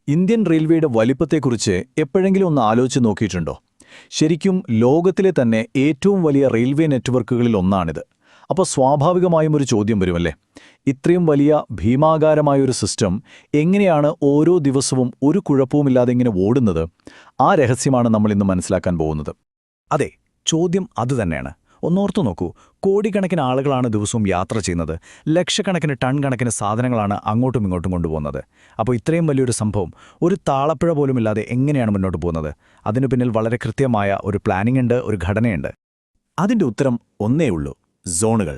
Indian റെയിൽവേയുടെ വലിപ്പത്തെക്കുറിച്ച് എപ്പോഴെങ്കിലും ഒന്ന് ആലോചിച്ച് നോക്കിയിട്ടുണ്ടോ? ശരിക്കും ലോകത്തിലെ തന്നെ ഏറ്റവും വലിയ റെയിൽവേ നെറ്റ്വർക്കുകളിൽ ഒന്നാണിത്. അപ്പോൾ സ്വാഭാവികമായും ഒരു ചോദ്യം വരുമല്ലേ, ഇത്രയും വലിയ ഭീമാകാരമായൊരു സിസ്റ്റം എങ്ങനെയാണ് ഓരോ ദിവസവും ഒരു കുഴപ്പവുമില്ലാതെ ഇങ്ങനെ ഓടുന്നത്? ആ രഹസ്യമാണ് നമ്മൾ ഇന്ന് മനസ്സിലാക്കാൻ പോകുന്നത്. അതെ, ചോദ്യം അതുതന്നെയാണ്. ഒന്നോർത്തു നോക്കൂ, കോടിക്കണക്കിന് ആളുകളാണ് ദിവസവും യാത്ര ചെയ്യുന്നത്. ലക്ഷക്കണക്കിന് ടൺ കണക്കിന് സാധനങ്ങളാണ് അങ്ങോട്ടും ഇങ്ങോട്ടും കൊണ്ടുപോകുന്നത്. അപ്പോൾ ഇത്രയും വലിയൊരു സംഭവം ഒരു താളപ്പിഴ പോലുമില്ലാതെ എങ്ങനെയാണ് മുന്നോട്ട് പോകുന്നത്? അതിനു പിന്നിൽ വളരെ കൃത്യമായ ഒരു പ്ലാനിംഗ് ഉണ്ട്, ഒരു ഘടനയുണ്ട്. അതിൻ്റെ ഉത്തരം ഒന്നേ ഉള്ളൂ: സോണുകൾ.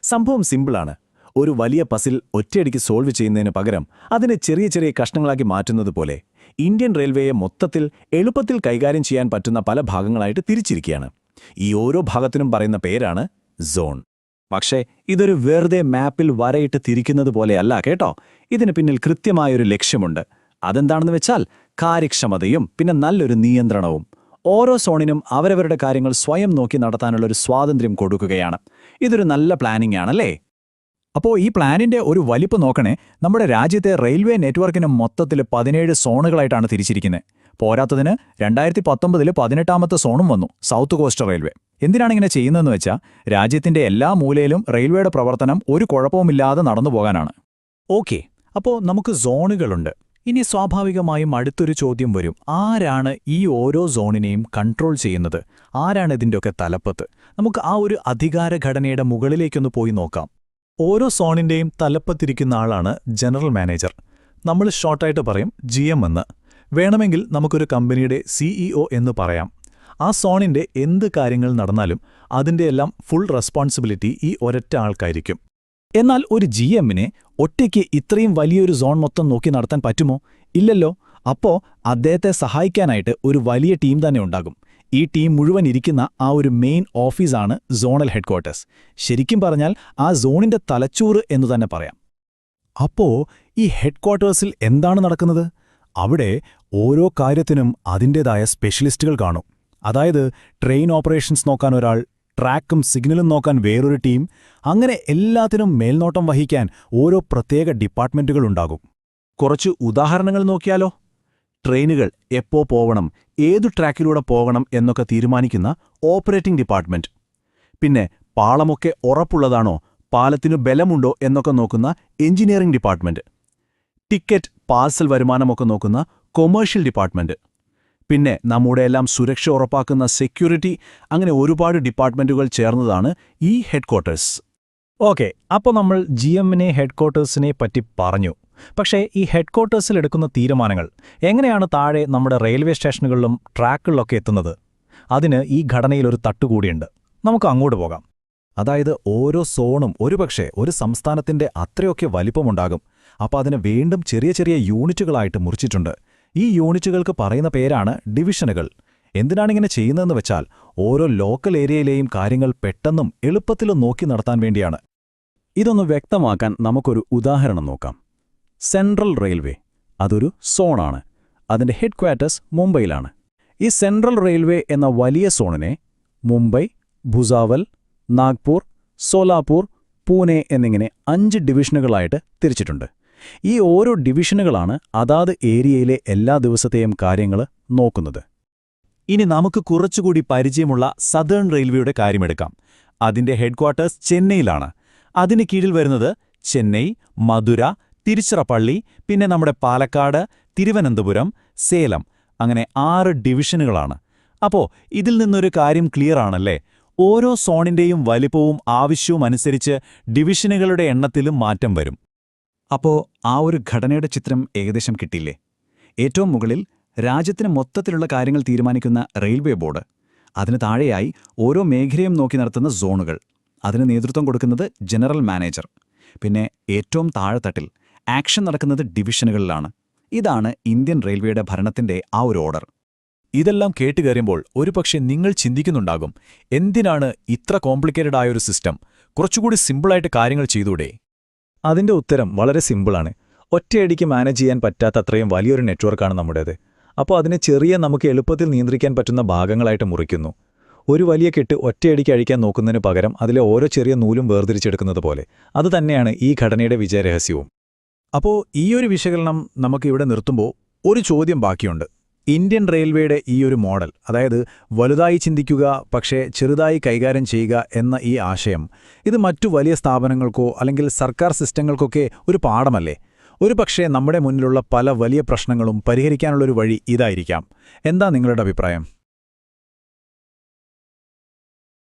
സംഭവം സിമ്പിളാണ്. ഒരു വലിയ പസിൽ ഒറ്റയടിക്ക് സോൾവ് ചെയ്യുന്നതിന് പകരം അതിനെ ചെറിയ ചെറിയ കഷ്ണങ്ങളാക്കി മാറ്റുന്നത് പോലെ ഇന്ത്യൻ റെയിൽവേയെ മൊത്തത്തിൽ എളുപ്പത്തിൽ കൈകാര്യം ചെയ്യാൻ പറ്റുന്ന പല ഭാഗങ്ങളായിട്ട് തിരിച്ചിരിക്കുകയാണ്. ഈ ഓരോ ഭാഗത്തിനും പറയുന്ന പേരാണ് സോൺ. പക്ഷേ ഇതൊരു വെറുതെ മാപ്പിൽ വരയിട്ട് തിരിക്കുന്നത് പോലെയല്ല കേട്ടോ. ഇതിന് പിന്നിൽ കൃത്യമായൊരു ലക്ഷ്യമുണ്ട്. അതെന്താണെന്ന് വെച്ചാൽ കാര്യക്ഷമതയും പിന്നെ നല്ലൊരു നിയന്ത്രണവും. ഓരോ സോണിനും അവരവരുടെ കാര്യങ്ങൾ സ്വയം നോക്കി നടത്താനുള്ളൊരു സ്വാതന്ത്ര്യം കൊടുക്കുകയാണ്. ഇതൊരു നല്ല പ്ലാനിംഗ് ആണല്ലേ? അപ്പോൾ ഈ പ്ലാനിന്റെ ഒരു വലിപ്പം നോക്കണേ. നമ്മുടെ രാജ്യത്തെ റെയിൽവേ നെറ്റ്വർക്കിന് മൊത്തത്തിൽ 17 സോണുകളായിട്ടാണ് തിരിച്ചിരിക്കുന്നത്. പോരാത്തതിന് 2019 18ാമത്തെ സോണും വന്നു, സൗത്ത് കോസ്റ്റ് റെയിൽവേ. എന്തിനാണ് ഇങ്ങനെ ചെയ്യുന്നതെന്ന് വെച്ചാൽ രാജ്യത്തിന്റെ എല്ലാ മൂലയിലും റെയിൽവേയുടെ പ്രവർത്തനം ഒരു കുഴപ്പവുമില്ലാതെ നടന്നു പോകാനാണ്. ഓക്കെ, അപ്പോൾ നമുക്ക് സോണുകളുണ്ട്. ഇനി സ്വാഭാവികമായും അടുത്തൊരു ചോദ്യം വരും: ആരാണ് ഈ ഓരോ സോണിനെയും കൺട്രോൾ ചെയ്യുന്നത്? ആരാണ് ഇതിൻ്റെയൊക്കെ തലപ്പത്ത്? നമുക്ക് ആ ഒരു അധികാരഘടനയുടെ മുകളിലേക്കൊന്ന് പോയി നോക്കാം. ഓരോ സോണിൻ്റെയും തലപ്പത്തിരിക്കുന്ന ആളാണ് ജനറൽ മാനേജർ. നമ്മൾ ഷോർട്ടായിട്ട് പറയും GM എന്ന്. വേണമെങ്കിൽ നമുക്കൊരു കമ്പനിയുടെ CEO എന്ന് പറയാം. ആ സോണിൻ്റെ എന്ത് കാര്യങ്ങൾ നടന്നാലും അതിൻ്റെയെല്ലാം ഫുൾ റെസ്പോൺസിബിലിറ്റി ഈ ഒരൊറ്റ ആൾക്കായിരിക്കും. എന്നാൽ ഒരു GMനെ ഒറ്റയ്ക്ക് ഇത്രയും വലിയൊരു സോൺ മൊത്തം നോക്കി നടത്താൻ പറ്റുമോ? ഇല്ലല്ലോ. അപ്പോൾ അദ്ദേഹത്തെ സഹായിക്കാനായിട്ട് ഒരു വലിയ ടീം തന്നെ ഉണ്ടാകും. ഈ ടീം മുഴുവൻ ഇരിക്കുന്ന ആ ഒരു മെയിൻ ഓഫീസാണ് സോണൽ ഹെഡ്ക്വാർട്ടേഴ്സ്. ശരിക്കും പറഞ്ഞാൽ ആ സോണിന്റെ തലച്ചോറ് എന്നു തന്നെ പറയാം. അപ്പോൾ ഈ ഹെഡ്ക്വാർട്ടേഴ്സിൽ എന്താണ് നടക്കുന്നത്? അവിടെ ഓരോ കാര്യത്തിനും അതിൻ്റേതായ സ്പെഷ്യലിസ്റ്റുകൾ കാണും. അതായത് ട്രെയിൻ ഓപ്പറേഷൻസ് നോക്കാൻ ഒരാൾ, ട്രാക്കും സിഗ്നലും നോക്കാൻ വേറൊരു ടീം, അങ്ങനെ എല്ലാത്തിനും മേൽനോട്ടം വഹിക്കാൻ ഓരോ പ്രത്യേക ഡിപ്പാർട്ട്മെൻറ്റുകളുണ്ടാകും. കുറച്ച് ഉദാഹരണങ്ങൾ നോക്കിയാലോ? ട്രെയിനുകൾ എപ്പോ പോവണം, ഏതു ട്രാക്കിലൂടെ പോകണം എന്നൊക്കെ തീരുമാനിക്കുന്ന ഓപ്പറേറ്റിംഗ് ഡിപ്പാർട്ട്മെന്റ്. പിന്നെ പാളമൊക്കെ ഉറപ്പുള്ളതാണോ, പാലത്തിനു ബലമുണ്ടോ എന്നൊക്കെ നോക്കുന്ന എഞ്ചിനീയറിംഗ് ഡിപ്പാർട്ട്മെന്റ്. ടിക്കറ്റ്, പാഴ്സൽ വരുമാനമൊക്കെ നോക്കുന്ന കൊമേഴ്ഷ്യൽ ഡിപ്പാർട്ട്മെന്റ്. പിന്നെ നമ്മുടെയെല്ലാം സുരക്ഷ ഉറപ്പാക്കുന്ന സെക്യൂരിറ്റി. അങ്ങനെ ഒരുപാട് ഡിപ്പാർട്ട്മെന്റുകൾ ചേർന്നതാണ് ഈ ഹെഡ്ക്വാർട്ടേഴ്സ്. ഓക്കെ, അപ്പോൾ നമ്മൾ GMനെ ഹെഡ്ക്വാർട്ടേഴ്സിനെ പറ്റി പറഞ്ഞു. പക്ഷേ ഈ ഹെഡ്ക്വാർട്ടേഴ്സിൽ എടുക്കുന്ന തീരുമാനങ്ങൾ എങ്ങനെയാണ് താഴെ നമ്മുടെ റെയിൽവേ സ്റ്റേഷനുകളിലും ട്രാക്കുകളിലൊക്കെ എത്തുന്നത്? അതിന് ഈ ഘടനയിലൊരു തട്ടുകൂടിയുണ്ട്. നമുക്ക് അങ്ങോട്ട് പോകാം. അതായത് ഓരോ സോണും ഒരുപക്ഷെ ഒരു സംസ്ഥാനത്തിന്റെ അത്രയൊക്കെ വലിപ്പമുണ്ടാകും. അപ്പോൾ അതിനെ വീണ്ടും ചെറിയ ചെറിയ യൂണിറ്റുകളായിട്ട് മുറിച്ചിട്ടുണ്ട്. ഈ യൂണിറ്റുകൾക്ക് പറയുന്ന പേരാണ് ഡിവിഷനുകൾ. എന്തിനാണിങ്ങനെ ചെയ്യുന്നതെന്ന് വെച്ചാൽ ഓരോ ലോക്കൽ ഏരിയയിലെയും കാര്യങ്ങൾ പെട്ടെന്നും എളുപ്പത്തിലും നോക്കി നടത്താൻ വേണ്ടിയാണ്. ഇതൊന്ന് വ്യക്തമാക്കാൻ നമുക്കൊരു ഉദാഹരണം നോക്കാം. സെൻട്രൽ റെയിൽവേ അതൊരു സോണാണ്. അതിന്റെ ഹെഡ്ക്വാർട്ടേഴ്സ് മുംബൈയിലാണ്. ഈ സെൻട്രൽ റെയിൽവേ എന്ന വലിയ സോണിനെ മുംബൈ, ഭുസാവൽ, നാഗ്പൂർ, സോലാപൂർ, പൂനെ എന്നിങ്ങനെ 5 ഡിവിഷനുകളായിട്ട് തിരിച്ചിട്ടുണ്ട്. ഈ ഓരോ ഡിവിഷനുകളാണ് അതാത് ഏരിയയിലെ എല്ലാ ദിവസത്തെയും കാര്യങ്ങൾ നോക്കുന്നത്. ഇനി നമുക്ക് കുറച്ചുകൂടി പരിചയമുള്ള സദേൺ റെയിൽവേയുടെ കാര്യമെടുക്കാം. അതിന്റെ ഹെഡ്ക്വാർട്ടേഴ്സ് ചെന്നൈയിലാണ്. അതിന് കീഴിൽ വരുന്നത് ചെന്നൈ, മധുര, തിരുച്ചിറപ്പള്ളി, പിന്നെ നമ്മുടെ പാലക്കാട്, തിരുവനന്തപുരം, സേലം, അങ്ങനെ 6 ഡിവിഷനുകളാണ്. അപ്പോൾ ഇതിൽ നിന്നൊരു കാര്യം ക്ലിയർ ആണല്ലേ? ഓരോ സോണിന്റെയും വലിപ്പവും ആവശ്യവും അനുസരിച്ച് ഡിവിഷനുകളുടെ എണ്ണത്തിലും മാറ്റം വരും. അപ്പോൾ ആ ഒരു ഘടനയുടെ ചിത്രം ഏകദേശം കിട്ടിയില്ലേ? ഏറ്റവും മുകളിൽ രാജ്യത്തിന് മൊത്തത്തിലുള്ള കാര്യങ്ങൾ തീരുമാനിക്കുന്ന റെയിൽവേ ബോർഡ്. അതിന് താഴെയായി ഓരോ മേഖലയും നോക്കി നടത്തുന്ന സോണുകൾ. അതിന് നേതൃത്വം കൊടുക്കുന്നത് ജനറൽ മാനേജർ. പിന്നെ ഏറ്റവും താഴെത്തട്ടിൽ ആക്ഷൻ നടക്കുന്നത് ഡിവിഷനുകളിലാണ്. ഇതാണ് ഇന്ത്യൻ റെയിൽവേയുടെ ഭരണത്തിന്റെ ആ ഒരു ഓർഡർ. ഇതെല്ലാം കേട്ടുകയറുമ്പോൾ ഒരുപക്ഷെ നിങ്ങൾ ചിന്തിക്കുന്നുണ്ടാകും, എന്തിനാണ് ഇത്ര കോംപ്ലിക്കേറ്റഡ് ആയൊരു സിസ്റ്റം? കുറച്ചുകൂടി സിമ്പിളായിട്ട് കാര്യങ്ങൾ ചെയ്തൂടെ? അതിന്റെ ഉത്തരം വളരെ സിമ്പിളാണ്. ഒറ്റയടിക്ക് മാനേജ് ചെയ്യാൻ പറ്റാത്ത അത്രയും വലിയൊരു നെറ്റ്വർക്കാണ് നമ്മുടേത്. അപ്പോൾ അതിനെ നമുക്ക് എളുപ്പത്തിൽ നിയന്ത്രിക്കാൻ പറ്റുന്ന ഭാഗങ്ങളായിട്ട് മുറിക്കുന്നു. ഒരു വലിയ കെട്ട് ഒറ്റയടിക്ക് അഴിക്കാൻ നോക്കുന്നതിന് പകരം അതിലെ ഓരോ ചെറിയ നൂലും വേർതിരിച്ചെടുക്കുന്നത് പോലെ. അതുതന്നെയാണ് ഈ ഘടനയുടെ വിജയരഹസ്യവും. അപ്പോൾ ഈയൊരു വിശകലനം നമുക്കിവിടെ നിർത്തുമ്പോൾ ഒരു ചോദ്യം ബാക്കിയുണ്ട്. ഇന്ത്യൻ റെയിൽവേയുടെ ഈ ഒരു മോഡൽ, അതായത് വലുതായി ചിന്തിക്കുക പക്ഷേ ചെറുതായി കൈകാര്യം ചെയ്യുക എന്ന ഈ ആശയം, ഇത് മറ്റു വലിയ സ്ഥാപനങ്ങൾക്കോ അല്ലെങ്കിൽ സർക്കാർ സിസ്റ്റങ്ങൾക്കൊക്കെ ഒരു പാഠമല്ലേ? ഒരുപക്ഷേ നമ്മുടെ മുന്നിലുള്ള പല വലിയ പ്രശ്നങ്ങളും പരിഹരിക്കാനുള്ളൊരു വഴി ഇതായിരിക്കാം. എന്താ നിങ്ങളുടെ അഭിപ്രായം?